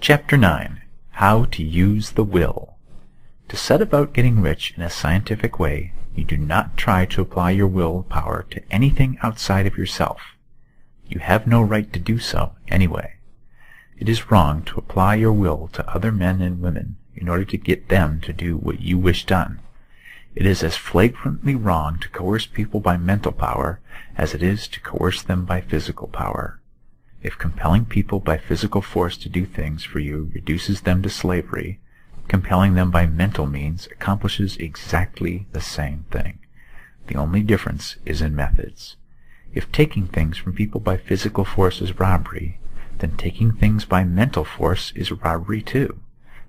Chapter 9. How to Use the Will. To set about getting rich in a scientific way, you do not try to apply your will power to anything outside of yourself. You have no right to do so anyway. It is wrong to apply your will to other men and women in order to get them to do what you wish done. It is as flagrantly wrong to coerce people by mental power as it is to coerce them by physical power. If compelling people by physical force to do things for you reduces them to slavery, compelling them by mental means accomplishes exactly the same thing. The only difference is in methods. If taking things from people by physical force is robbery, then taking things by mental force is robbery too.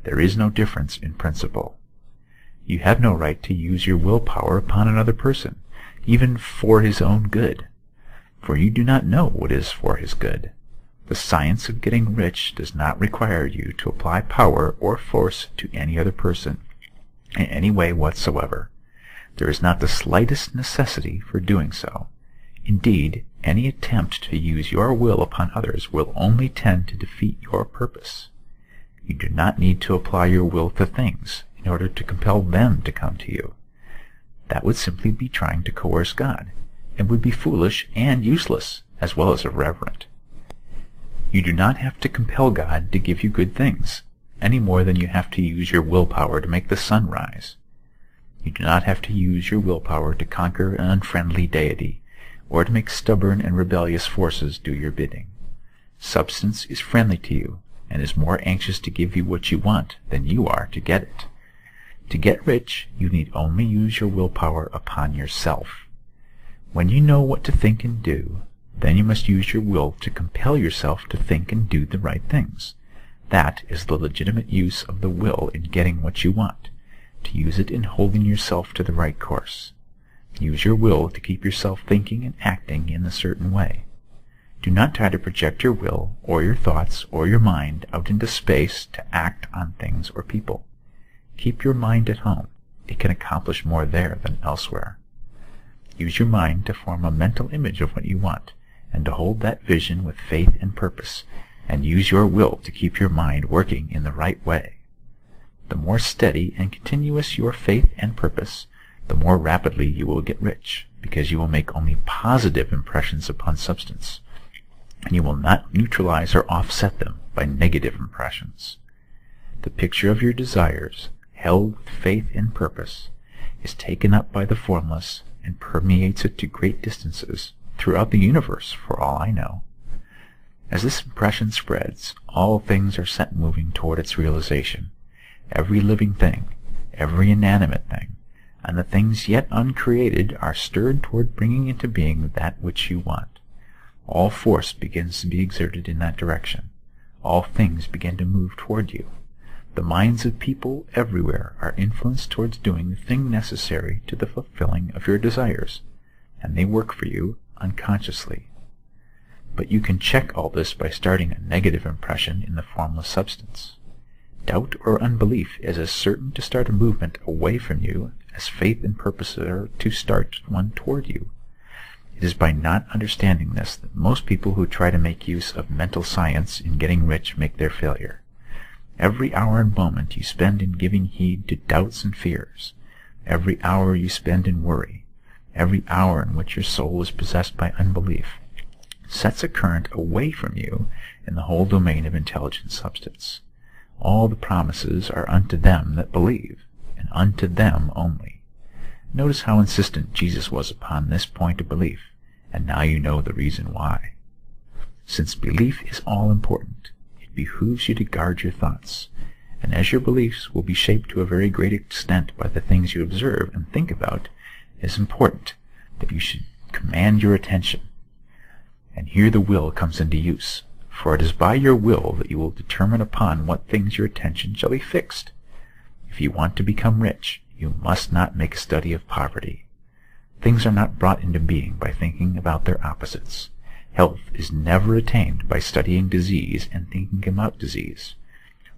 There is no difference in principle. You have no right to use your willpower upon another person, even for his own good, for you do not know what is for his good. The science of getting rich does not require you to apply power or force to any other person in any way whatsoever. There is not the slightest necessity for doing so. Indeed, any attempt to use your will upon others will only tend to defeat your purpose. You do not need to apply your will to things in order to compel them to come to you. That would simply be trying to coerce God, and would be foolish and useless, as well as irreverent. You do not have to compel God to give you good things, any more than you have to use your willpower to make the sun rise. You do not have to use your willpower to conquer an unfriendly deity, or to make stubborn and rebellious forces do your bidding. Substance is friendly to you, and is more anxious to give you what you want than you are to get it. To get rich, you need only use your willpower upon yourself. When you know what to think and do, then you must use your will to compel yourself to think and do the right things. That is the legitimate use of the will in getting what you want, to use it in holding yourself to the right course. Use your will to keep yourself thinking and acting in a certain way. Do not try to project your will, or your thoughts, or your mind out into space to act on things or people. Keep your mind at home. It can accomplish more there than elsewhere. Use your mind to form a mental image of what you want, and to hold that vision with faith and purpose, and use your will to keep your mind working in the right way. The more steady and continuous your faith and purpose, the more rapidly you will get rich, because you will make only positive impressions upon substance, and you will not neutralize or offset them by negative impressions. The picture of your desires, held with faith and purpose, is taken up by the formless and permeates it to great distances throughout the universe, for all I know. As this impression spreads, all things are set moving toward its realization. Every living thing, every inanimate thing, and the things yet uncreated are stirred toward bringing into being that which you want. All force begins to be exerted in that direction. All things begin to move toward you. The minds of people everywhere are influenced towards doing the thing necessary to the fulfilling of your desires, and they work for you unconsciously. But you can check all this by starting a negative impression in the formless substance. Doubt or unbelief is as certain to start a movement away from you as faith and purpose are to start one toward you. It is by not understanding this that most people who try to make use of mental science in getting rich make their failure. Every hour and moment you spend in giving heed to doubts and fears, every hour you spend in worry, every hour in which your soul is possessed by unbelief, sets a current away from you in the whole domain of intelligent substance. All the promises are unto them that believe, and unto them only. Notice how insistent Jesus was upon this point of belief, and now you know the reason why. Since belief is all important, it behooves you to guard your thoughts, and as your beliefs will be shaped to a very great extent by the things you observe and think about, it is important that you should command your attention. And here the will comes into use, for it is by your will that you will determine upon what things your attention shall be fixed. If you want to become rich, you must not make a study of poverty. Things are not brought into being by thinking about their opposites. Health is never attained by studying disease and thinking about disease.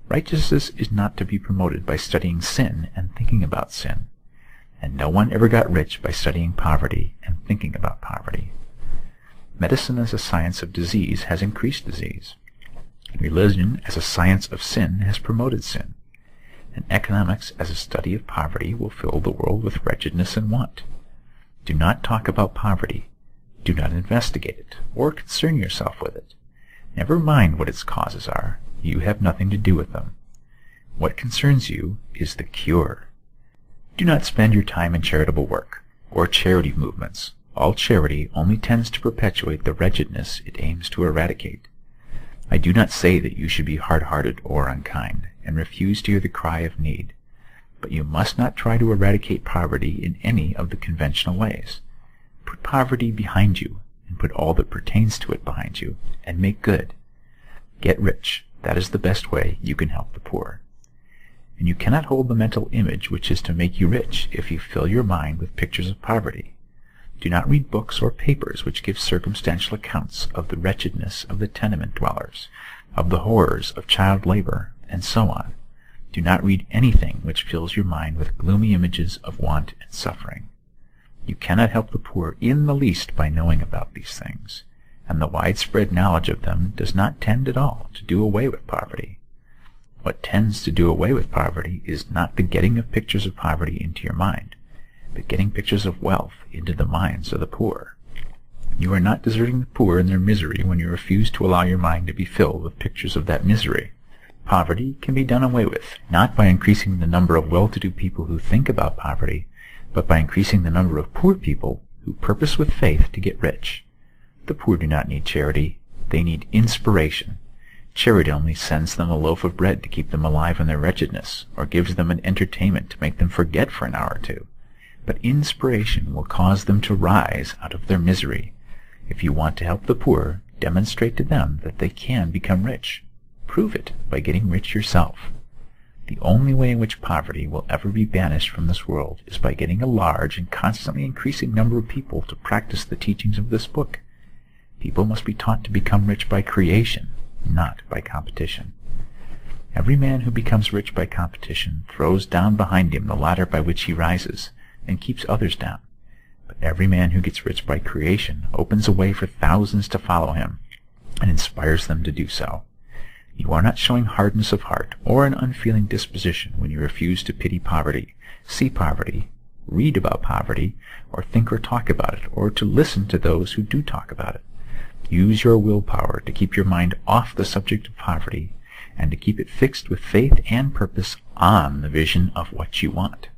Righteousness is not to be promoted by studying sin and thinking about sin. And no one ever got rich by studying poverty and thinking about poverty. Medicine as a science of disease has increased disease. Religion as a science of sin has promoted sin, and economics as a study of poverty will fill the world with wretchedness and want. Do not talk about poverty. Do not investigate it, or concern yourself with it. Never mind what its causes are. You have nothing to do with them. What concerns you is the cure. Do not spend your time in charitable work, or charity movements. All charity only tends to perpetuate the wretchedness it aims to eradicate. I do not say that you should be hard-hearted or unkind, and refuse to hear the cry of need. But you must not try to eradicate poverty in any of the conventional ways. Put poverty behind you, and put all that pertains to it behind you, and make good. Get rich. That is the best way you can help the poor. And you cannot hold the mental image which is to make you rich if you fill your mind with pictures of poverty. Do not read books or papers which give circumstantial accounts of the wretchedness of the tenement dwellers, of the horrors of child labor, and so on. Do not read anything which fills your mind with gloomy images of want and suffering. You cannot help the poor in the least by knowing about these things, and the widespread knowledge of them does not tend at all to do away with poverty. What tends to do away with poverty is not the getting of pictures of poverty into your mind, but getting pictures of wealth into the minds of the poor. You are not deserting the poor in their misery when you refuse to allow your mind to be filled with pictures of that misery. Poverty can be done away with, not by increasing the number of well-to-do people who think about poverty, but by increasing the number of poor people who purpose with faith to get rich. The poor do not need charity. They need inspiration. Charity only sends them a loaf of bread to keep them alive in their wretchedness, or gives them an entertainment to make them forget for an hour or two. But inspiration will cause them to rise out of their misery. If you want to help the poor, demonstrate to them that they can become rich. Prove it by getting rich yourself. The only way in which poverty will ever be banished from this world is by getting a large and constantly increasing number of people to practice the teachings of this book. People must be taught to become rich by creation, not by competition. Every man who becomes rich by competition throws down behind him the ladder by which he rises, and keeps others down. But every man who gets rich by creation opens a way for thousands to follow him, and inspires them to do so. You are not showing hardness of heart or an unfeeling disposition when you refuse to pity poverty, see poverty, read about poverty, or think or talk about it, or to listen to those who do talk about it. Use your willpower to keep your mind off the subject of poverty, and to keep it fixed with faith and purpose on the vision of what you want.